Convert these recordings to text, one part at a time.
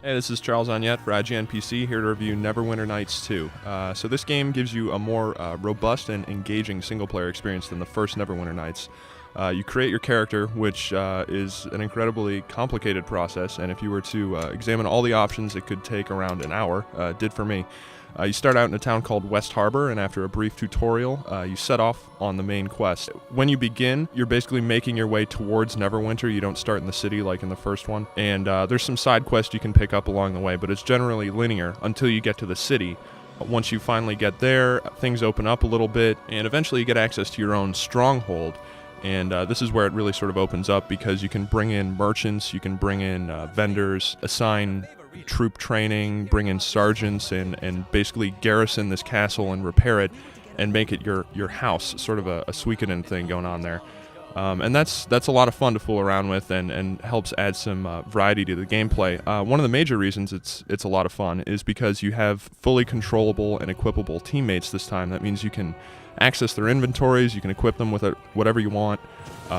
Hey, this is Charles Onyett for IGN PC, here to review Neverwinter Nights 2. So this game gives you a more robust and engaging single-player experience than the first Neverwinter Nights. You create your character, which is an incredibly complicated process, and if you were to examine all the options, it could take around an hour. It did for me. You start out in a town called West Harbor, and after a brief tutorial, you set off on the main quest. When you begin, you're basically making your way towards Neverwinter. You don't start in the city like in the first one. And there's some side quests you can pick up along the way, but it's generally linear until you get to the city. Once you finally get there, things open up a little bit, and eventually you get access to your own stronghold. And this is where it really sort of opens up, because you can bring in merchants, you can bring in vendors, assign troop training, bring in sergeants, and basically garrison this castle and repair it and make it your house, sort of a Suikoden thing going on there. And that's a lot of fun to fool around with, and helps add some variety to the gameplay. One of the major reasons it's a lot of fun is because you have fully controllable and equipable teammates this time. That means you can access their inventories, you can equip them with whatever you want,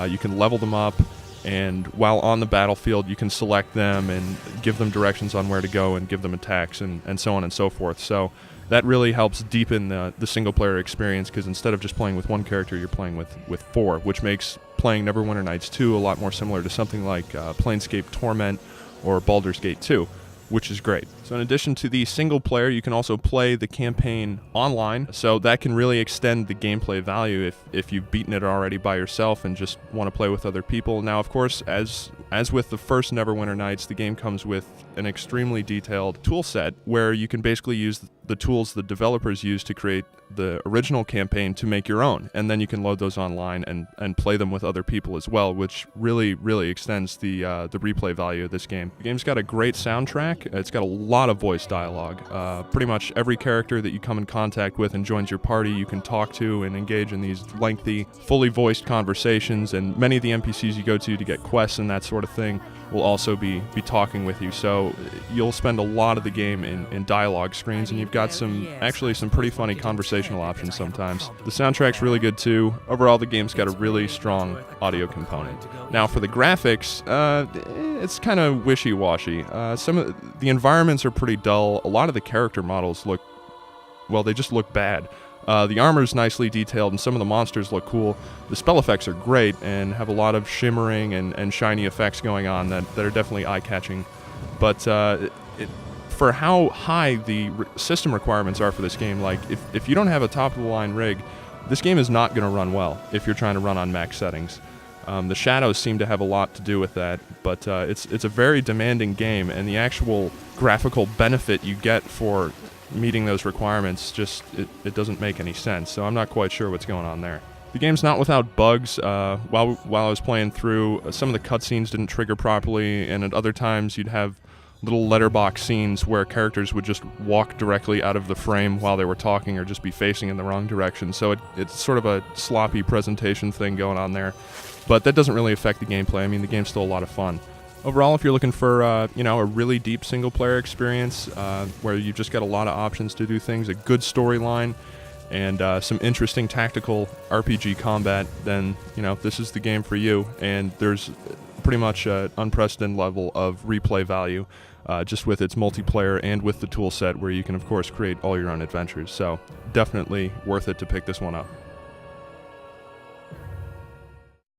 you can level them up, and while on the battlefield you can select them and give them directions on where to go and give them attacks and so on and so forth. So that really helps deepen the single-player experience, because instead of just playing with one character, you're playing with four, which makes playing Neverwinter Nights 2 a lot more similar to something like Planescape Torment or Baldur's Gate 2, which is great. So in addition to the single player, you can also play the campaign online, so that can really extend the gameplay value if you've beaten it already by yourself and just want to play with other people. Now, of course, as with the first Neverwinter Nights, the game comes with an extremely detailed tool set where you can basically use the tools the developers used to create the original campaign to make your own, and then you can load those online and play them with other people as well, which really extends the replay value of this game. The game's got a great soundtrack. It's got a lot of voice dialogue. Pretty much every character that you come in contact with and joins your party, you can talk to and engage in these lengthy, fully voiced conversations, and many of the NPCs you go to get quests and that sort of thing will also be talking with you. So you'll spend a lot of the game in dialogue screens, and you've got some pretty funny conversational options sometimes. The soundtrack's really good too. Overall, the game's got a really strong audio component. Now for the graphics, it's kind of wishy-washy. Some of the environments are pretty dull. A lot of the character models they just look bad. The armor's nicely detailed, and some of the monsters look cool. The spell effects are great and have a lot of shimmering and shiny effects going on that are definitely eye-catching. But for how high the system requirements are for this game, like if you don't have a top-of-the-line rig, this game is not going to run well if you're trying to run on max settings. The shadows seem to have a lot to do with that, but it's a very demanding game, and the actual graphical benefit you get for meeting those requirements it doesn't make any sense. So I'm not quite sure what's going on there. The game's not without bugs. While I was playing through, some of the cutscenes didn't trigger properly, and at other times you'd have little letterbox scenes where characters would just walk directly out of the frame while they were talking, or just be facing in the wrong direction. So it's sort of a sloppy presentation thing going on there, but that doesn't really affect the gameplay. I mean, the game's still a lot of fun. Overall, if you're looking for a really deep single-player experience where you've just got a lot of options to do things, a good storyline, and some interesting tactical RPG combat, then this is the game for you. And there's pretty much an unprecedented level of replay value just with its multiplayer and with the tool set, where you can of course create all your own adventures. So definitely worth it to pick this one up.